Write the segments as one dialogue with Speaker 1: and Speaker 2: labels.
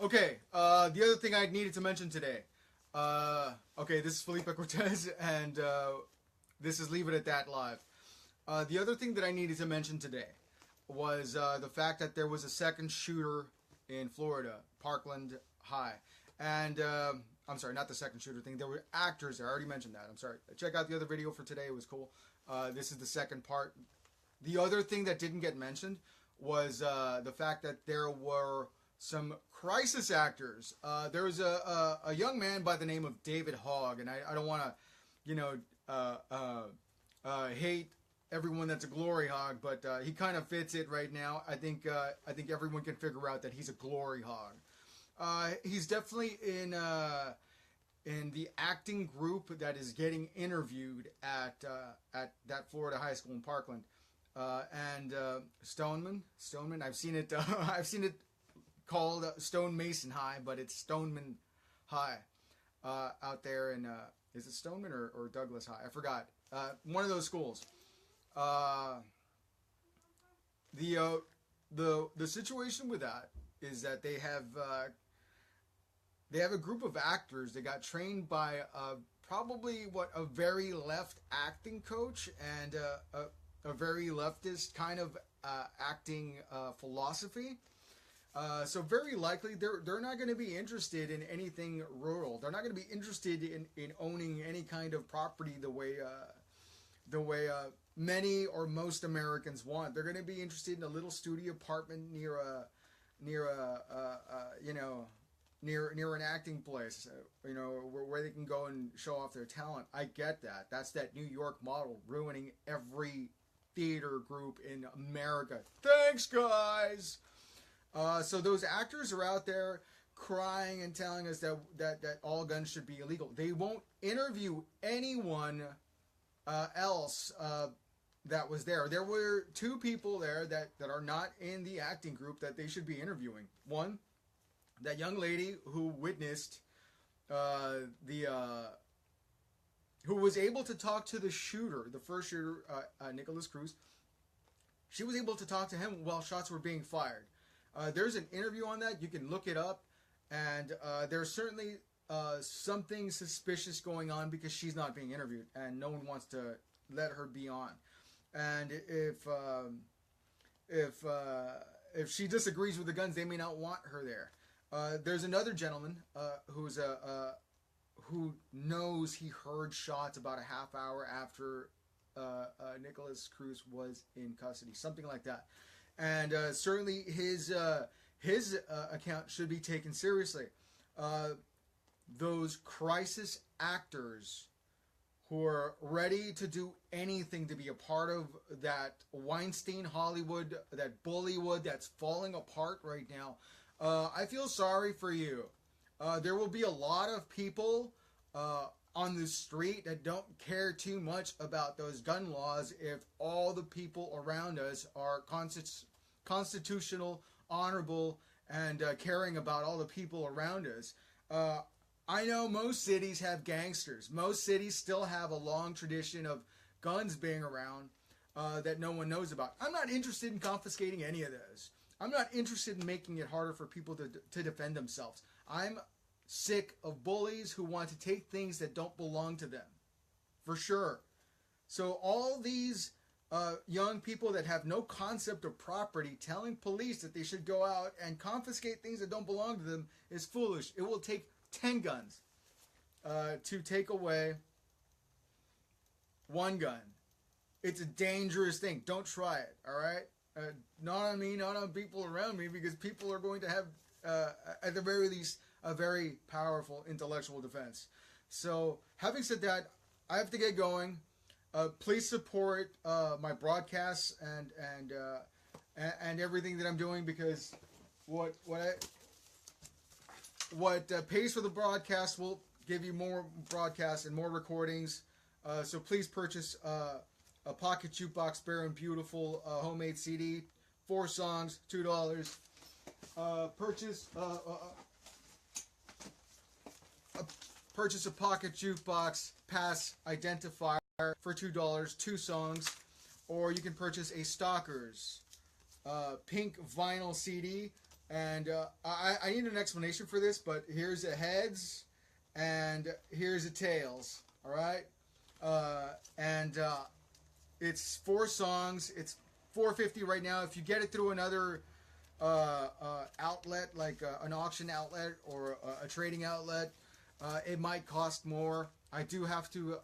Speaker 1: Okay, the other thing I needed to mention today. Okay, this is Felipe Cortes, and this is Leave It at That Live. The other thing that I needed to mention today was the fact that there was a second shooter in Florida, Parkland High. And, I'm sorry, not the second shooter thing. There were actors there. I already mentioned that. I'm sorry. Check out the other video for today. It was cool. This is the second part. The other thing that didn't get mentioned was the fact that there were some crisis actors. There was a young man by the name of David Hogg, and I don't want to, you know, hate everyone that's a glory hog, but he kind of fits it right now. I think everyone can figure out that he's a glory hog. He's definitely in the acting group that is getting interviewed at that Florida high school in Parkland. And Stoneman. I've seen it. I've seen it called Stone Mason High, but it's Stoneman High out there in. Is it Stoneman or Douglas High? I forgot. One of those schools. The situation with that is that they have a group of actors that got trained by probably a very left acting coach and a very leftist kind of acting philosophy. So very likely they're not going to be interested in anything rural. They're not going to be interested in owning any kind of property the way many or most Americans want. They're going to be interested in a little studio apartment near an acting place, where they can go and show off their talent. I get that. That's that New York model ruining every theater group in America. Thanks, guys. So those actors are out there crying and telling us that all guns should be illegal. They won't interview anyone else that was there. There were two people there that are not in the acting group that they should be interviewing. One, that young lady who witnessed who was able to talk to the shooter, the first shooter, Nicholas Cruz. She was able to talk to him while shots were being fired. There's an interview on that. You can look it up. And there's certainly something suspicious going on because she's not being interviewed. And no one wants to let her be on. And if she disagrees with the guns, they may not want her there. There's another gentleman who knows he heard shots about a half hour after Nicholas Cruz was in custody, something like that. And certainly his account should be taken seriously. Those crisis actors who are ready to do anything to be a part of that Weinstein Hollywood, that Bollywood that's falling apart right now, I feel sorry for you. There will be a lot of people on the street that don't care too much about those gun laws if all the people around us are constitutional, honorable, and caring about all the people around us. I know most cities have gangsters. Most cities still have a long tradition of guns being around that no one knows about. I'm not interested in confiscating any of those. I'm not interested in making it harder for people to defend themselves. I'm sick of bullies who want to take things that don't belong to them. For sure. So all these young people that have no concept of property telling police that they should go out and confiscate things that don't belong to them is foolish. It will take 10 guns to take away one gun. It's a dangerous thing. Don't try it, all right? Not on me, not on people around me, because people are going to have, at the very least, a very powerful intellectual defense. So, having said that, I have to get going. Please support my broadcasts and everything that I'm doing, because what pays for the broadcast will give you more broadcasts and more recordings. So please purchase a Pocket Jukebox Bare and Beautiful homemade CD, 4 songs, $2. Purchase a Pocket Jukebox Pass Identifier for $2, 2 songs, or you can purchase a Stalkers pink vinyl CD And I need an explanation for this, but here's the heads, and here's the tails. All right, and it's 4 songs. It's $4.50 right now. If you get it through another outlet, like an auction outlet or a trading outlet, it might cost more. I do have to.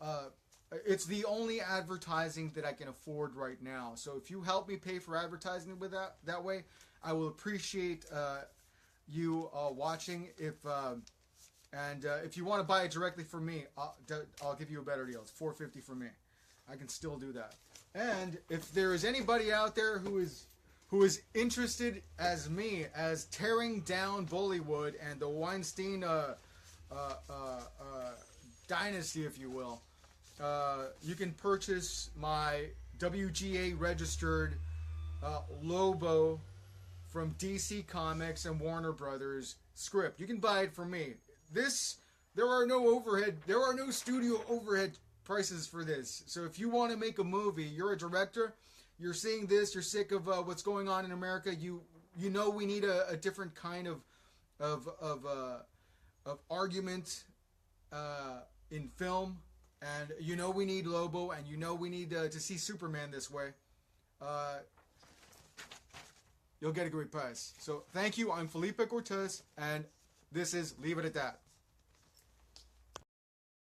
Speaker 1: It's the only advertising that I can afford right now. So if you help me pay for advertising with that way, I will appreciate you watching. If you want to buy it directly from me, I'll give you a better deal. It's $4.50 for me. I can still do that. And if there is anybody out there who is interested as me as tearing down Bollywood and the Weinstein dynasty, if you will, you can purchase my WGA registered Lobo from DC Comics and Warner Brothers script. You can buy it from me. There are no studio overhead prices for this. So if you want to make a movie, you're a director, you're seeing this, you're sick of what's going on in America, you know we need a different kind of argument in film, and you know we need Lobo, and you know we need to see Superman this way. You'll get a great price. So thank you. I'm Felipe Cortes, and this is Leave It at That.